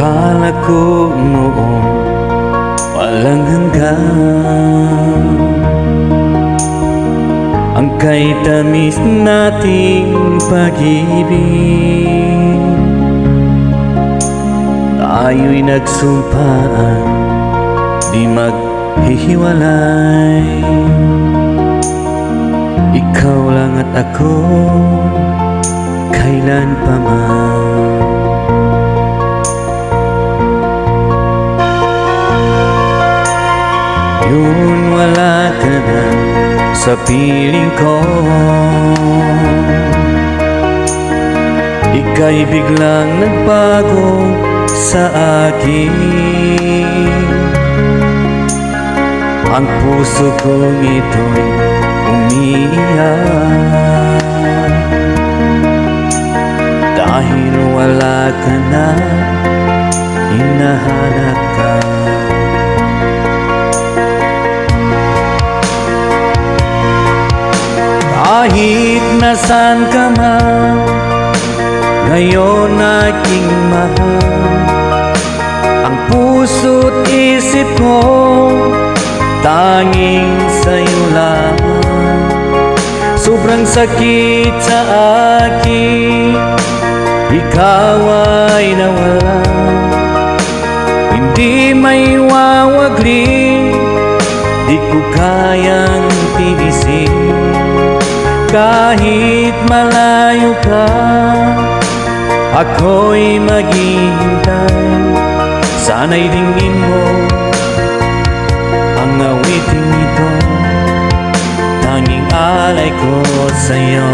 Akala ko noon walang hanggan ang kay tamis nating pag-ibig. Tayo'y nagsumpaan di maghihiwalay, ikaw lang at ako kailan pa man. Yun wala ka na sa piling ko, ika'y biglang nagbago sa akin. Ang puso kong ito'y umiiyak dahil wala ka na, hinahanap ka. Kahit nasan ka man, ngayon aking mahal, ang puso't isip ko tanging sa'yo lamang. Sobrang sakit sa akin, ikaw ay nawala. Hindi may wawagli, di ko kayang tiisin. Kahit malayo ka, ako'y maghihintay. Sana'y dinggin mo ang awiting ito, tanging alay ko sa'yo.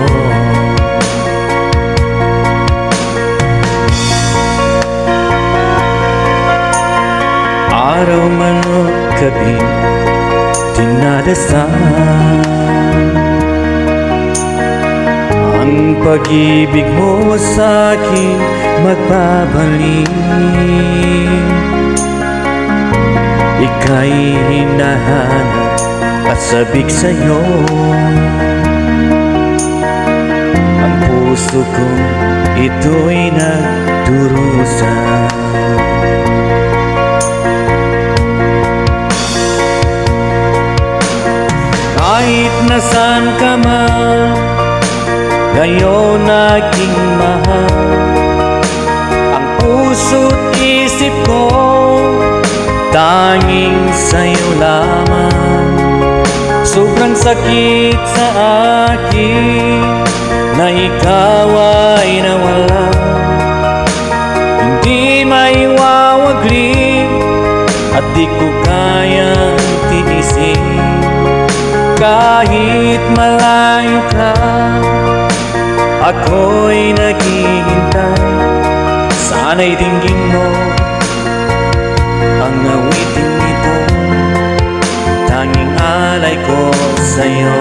Araw man o gabi, dinadasal ang pag-ibig mo sa'kin magbabalik. Ika'y hinahanap at sabik sa'yo, ang puso ko ito'y nagdurusa. Kahit nasan ka man, ngayon aking mahal, ang puso't isip ko tanging sa'yo lamang. Sobrang sakit sa akin na ikaw ay nawala. Hindi may wawagli at di ko kayang tiisin. Kahit malayo ka, ako'y naghihintay. Sana'y dinggin mo ang awiting ito, tanging alay ko sa'yo.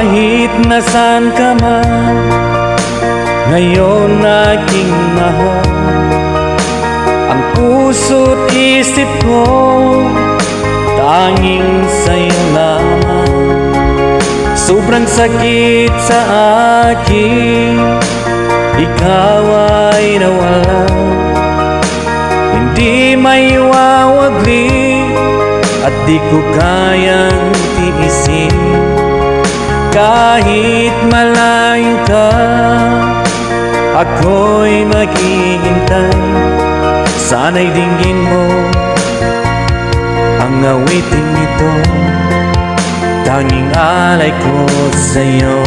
Kahit nasan ka man, ngayon aking mahal, ang puso't isip ko tanging sa'yo lamang. Sobrang sakit sa akin, ikaw ay nawala. Hindi may wawagli at di ko kayang tiisin. Kahit malayo ka, ako'y maghihintay. Sana'y dinggin mo ang awiting ito, tanging alay ko sa'yo.